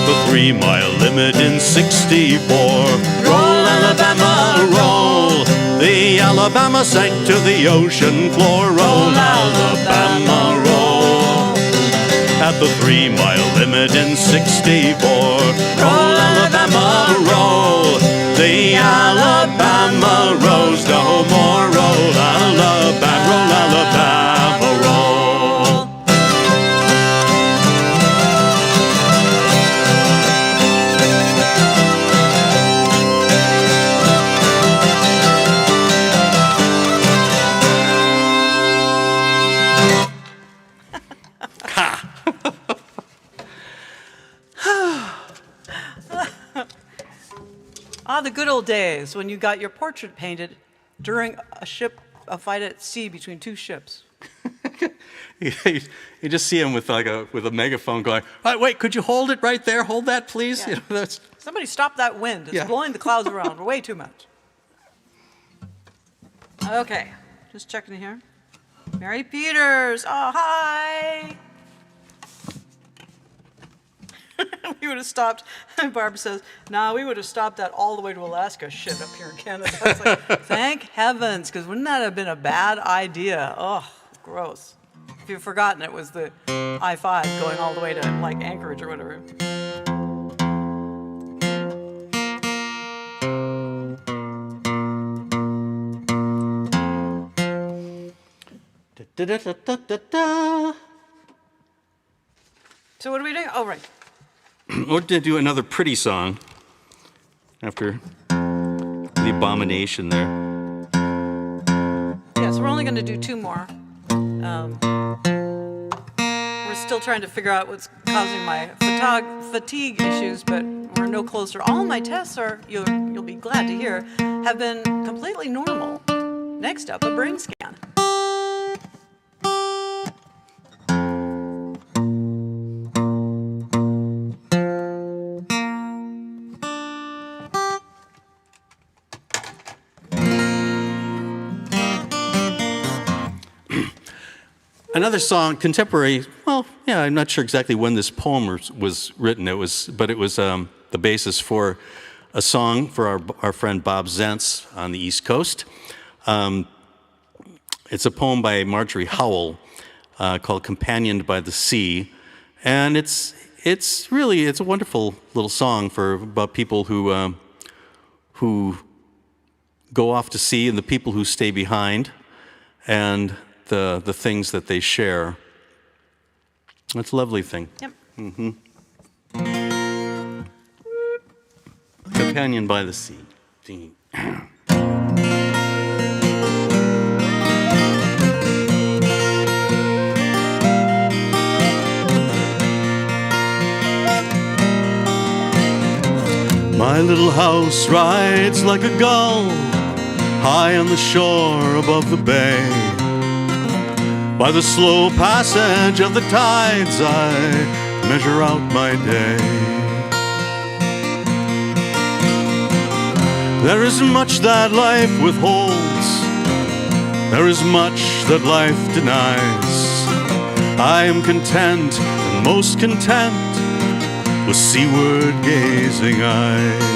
The 3-mile limit in '64. Roll, Alabama, roll. The Alabama sank to the ocean floor. Roll, Alabama, roll. At the 3-mile limit in '64. Roll, Alabama, roll. The Alabama rose no more. Roll, Alabama, roll, Alabama, roll.
Ah, the good old days when you got your portrait painted during a fight at sea between two ships.
You just see him with a megaphone going, wait, could you hold it right there? Hold that, please.
Yeah.
You know, that's...
Somebody stop that wind. It's blowing the clouds around way too much. Okay, just checking here. Mary Peters, oh, hi. We would have stopped, Barbara says, we would have stopped that all the way to Alaska shit up here in Canada. I was like, thank heavens, because wouldn't that have been a bad idea? Oh, gross. If you've forgotten, it was the I-5 going all the way to, like, Anchorage or whatever.
Da-da-da-da-da-da.
So what are we doing? Oh, right.
We're going to do another pretty song after the abomination there.
Yeah, so we're only going to do 2 more. We're still trying to figure out what's causing my fatigue issues, but we're no closer. All my tests are, you'll be glad to hear, have been completely normal. Next up, a brain scan.
Another song, contemporary. Well, yeah, I'm not sure exactly when this poem was written. But it was the basis for a song for our friend Bob Zentz on the East Coast. It's a poem by Marjorie Howell called "Companioned by the Sea," and it's a wonderful little song about people who go off to sea and the people who stay behind, and the things that they share. It's a lovely thing.
Yep.
Mm-hmm. Companion by the Sea. My little house rides like a gull high on the shore above the bay. By the slow passage of the tides I measure out my day. There is much that life withholds, there is much that life denies. I am content and most content with seaward gazing eyes.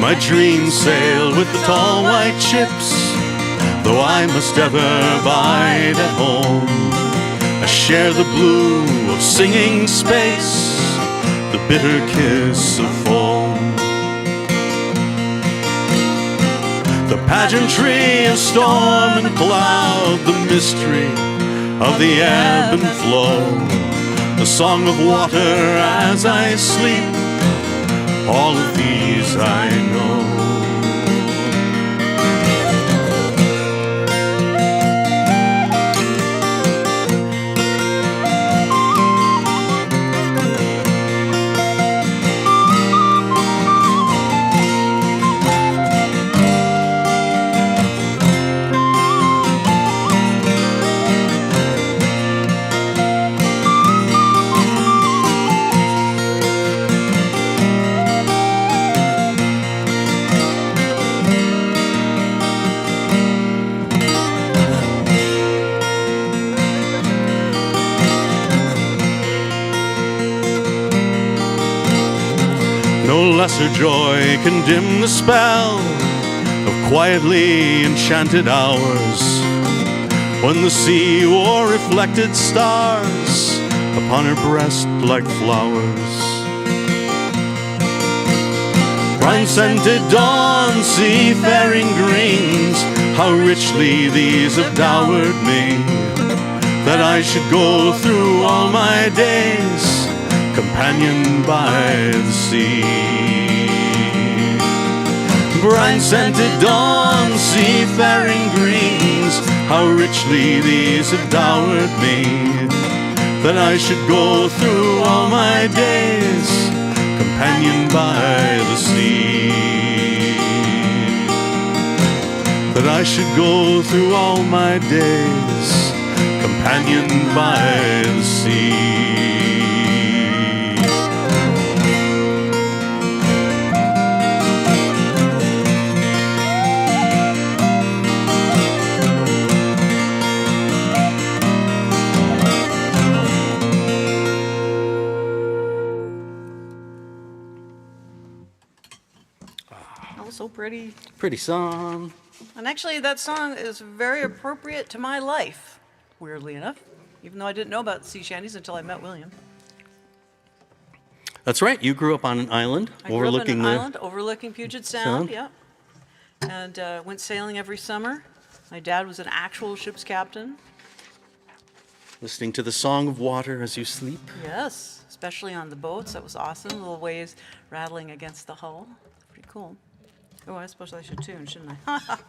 My dreams sail with the tall white ships, though I must ever bide at home. I share the blue of singing space, the bitter kiss of foam. The pageantry of storm and cloud, the mystery of the ebb and flow, the song of water as I sleep, all of these I know. No lesser joy can dim the spell of quietly enchanted hours, when the sea wore reflected stars upon her breast like flowers. Brine-scented dawn, seafaring greens, how richly these have dowered me, that I should go through all my days companioned by the sea. Brine-scented dawn, seafaring greens, how richly these have dowered me, that I should go through all my days companioned by the sea. That I should go through all my days companioned by the sea.
So pretty.
Pretty song.
And actually, that song is very appropriate to my life, weirdly enough, even though I didn't know about sea shanties until I met William.
That's right. You grew up on an island
overlooking Puget Sound. Yeah. And went sailing every summer. My dad was an actual ship's captain.
Listening to the song of water as you sleep.
Yes, especially on the boats. That was awesome. Little waves rattling against the hull. Pretty cool. Oh, I suppose I should tune, shouldn't I?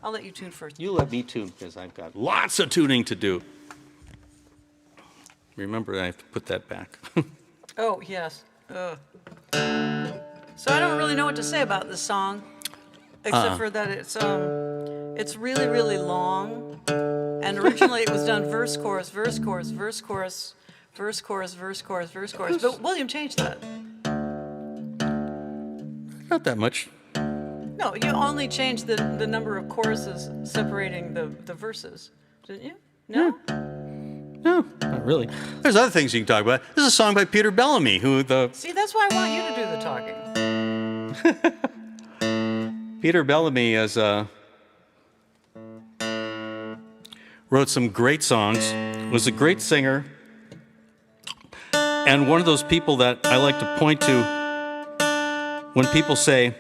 I'll let you tune first.
You let me tune, because I've got lots of tuning to do. Remember, I have to put that back.
Oh, yes. So I don't really know what to say about this song, except for that it's really, really long. And originally it was done verse, chorus, verse, chorus, verse, chorus, verse, chorus, verse, chorus, verse, chorus. But William changed that.
Not that much.
No, you only changed the number of choruses separating the verses, didn't you? No?
No, not really. There's other things you can talk about. This is a song by Peter Bellamy, who
See, that's why I want you to do the talking.
Peter Bellamy wrote some great songs, was a great singer, and one of those people that I like to point to when people say,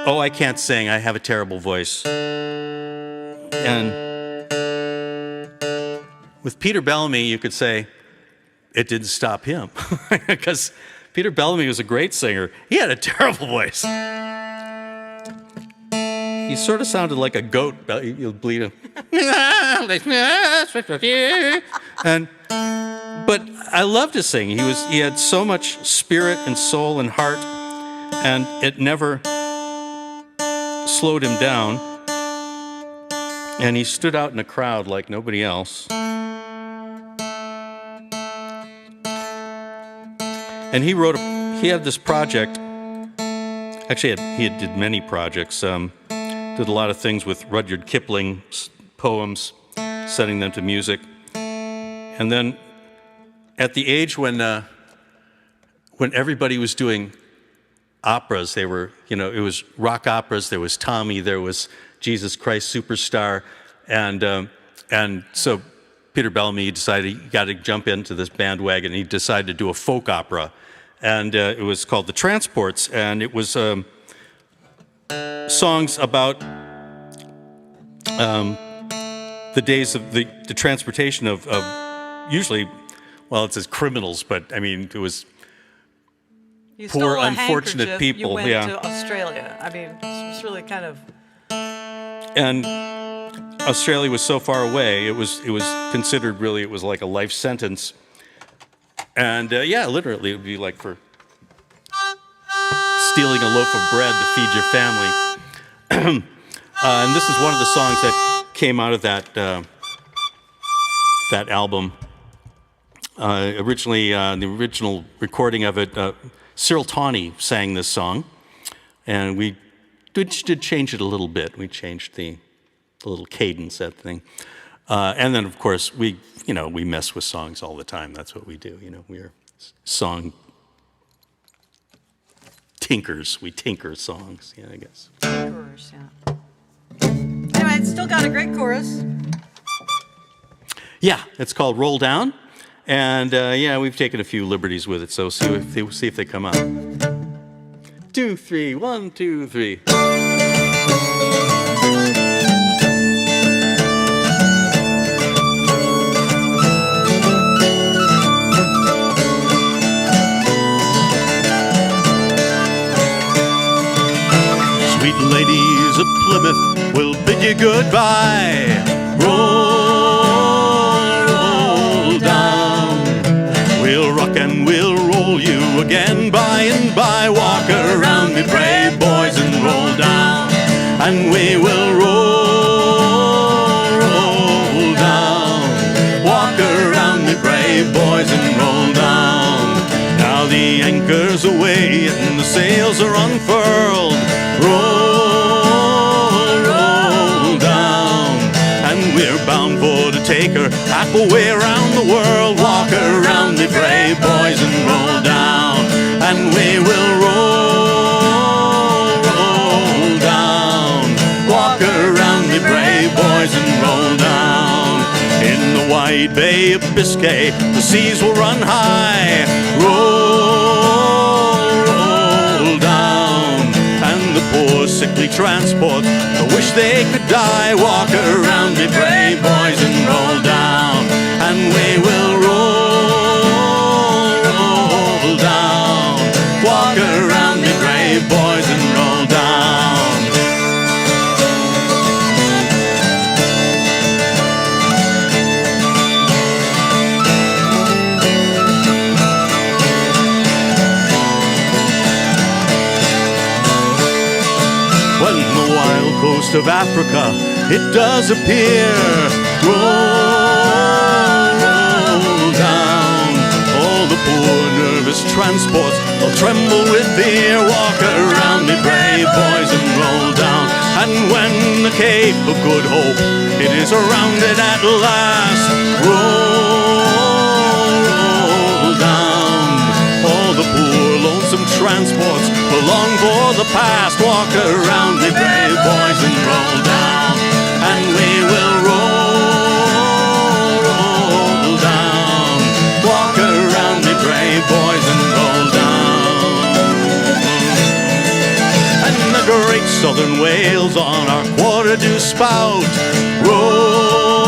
"Oh, I can't sing, I have a terrible voice." And with Peter Bellamy, you could say, it didn't stop him. Because Peter Bellamy was a great singer. He had a terrible voice. He sort of sounded like a goat. He'll bleed him. But I loved to sing. He had so much spirit and soul and heart. And it never slowed him down. And he stood out in a crowd like nobody else. And he had this project. Actually, he did many projects. Did a lot of things with Rudyard Kipling's poems, setting them to music. And then at the age when everybody was doing operas, they were, it was rock operas, there was Tommy, there was Jesus Christ Superstar, and so Peter Bellamy decided he got to jump into this bandwagon. He decided to do a folk opera, and it was called The Transports, and it was songs about the days of the transportation of usually, well, it says criminals, but I mean, it was poor, unfortunate people.
You went to Australia. I mean, it's really kind of.
And Australia was so far away. It was considered really. It was like a life sentence. And literally, it would be like for stealing a loaf of bread to feed your family. And this is one of the songs that came out of that album. Originally, the original recording of it, Cyril Tawney sang this song, and we did change it a little bit. We changed the little cadence, that thing. And then, of course, we mess with songs all the time. That's what we do. We're song tinkers. We tinker songs, I guess.
Tinkerers, yeah. Anyway, it's still got a great chorus.
Yeah, it's called Roll Down. And we've taken a few liberties with it, so see if they come up. 2, 3, 1, 2, 3. Sweet ladies of Plymouth will bid you goodbye. Roll down. We'll rock and we'll roll you again by and by. Walk around me, brave boys, and roll down. And we will roll down. Walk around me, brave boys, and roll down. Now the anchor's away and the sails are unfurled. Roll down. And we're bound for to take her halfway around the world. Walk around me, brave boys, and roll down. And we will roll down. Walk around me, brave boys, and roll down. In the wide Bay of Biscay, the seas will run high. Roll down. And the poor sickly transport, I wish they could die. Walk around me, brave boys, and roll down. And we will roll down. Walk around me, brave boys, and roll down. When the wild coast of Africa it does appear, roll down. All the poor nervous transports will tremble with fear. Walk around me, brave boys, and roll down. And when the Cape of Good Hope it is rounded at last, roll down. All the poor lonesome transports belong for the past. Walk around me, brave boys, and roll down. And we will roll down. Walk around me, brave boys, and roll down. And the great southern whales on our quarter do spout. Roll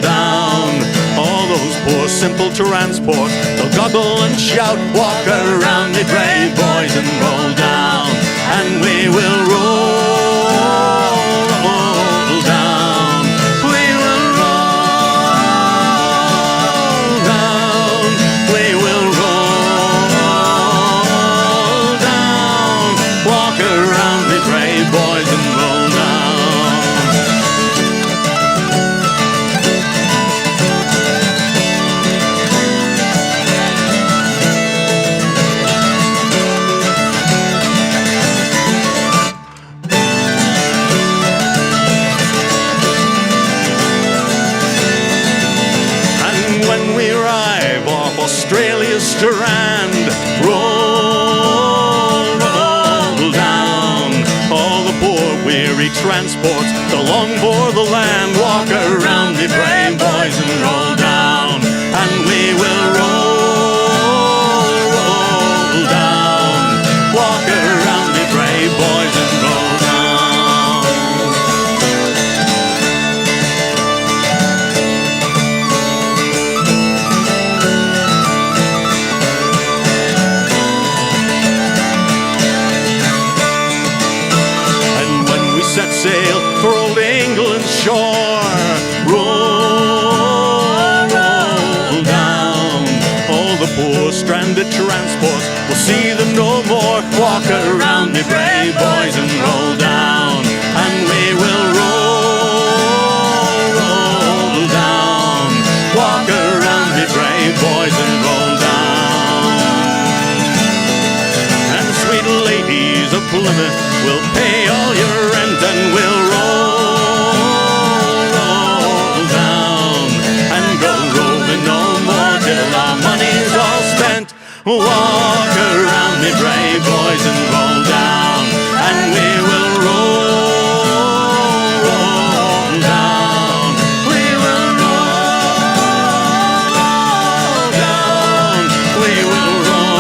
down. All those poor simple transports, they'll goggle and shout. Walk around me, brave boys, and roll down. And we will roll down. We will roll down. We will roll walk around me brave boys and roll down. Australia's strand, roll, roll down. All the poor weary transports that long for the land, walk around me brave boys and roll down. And we will roll, roll down. Walk around me brave boys and roll down. Set sail for old England's shore, roll, roll down. All the poor stranded transports, we'll see them no more. Walk around me brave boys and roll down. And we will roll, roll down. Walk around me brave boys and roll down. And sweet ladies of Plymouth will pay all your rent, and we'll roll, roll down and go roving no more till our money's all spent. Walk around me brave boys and roll down, and we will roll, roll down. We will roll, roll down. We will roll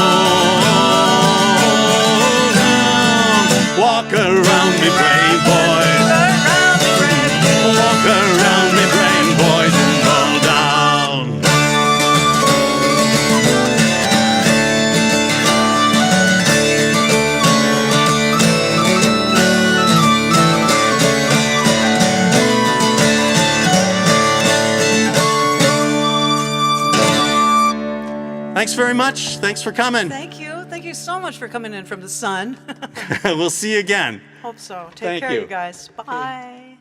down. Walk around me brave boys. Walk around me brave boys and roll down. Thanks very much. Thanks for coming.
Thank you. Thank you so much for coming in from the sun.
We'll see you again.
Hope so.
Thank
Take care,
you.
you guys. Bye.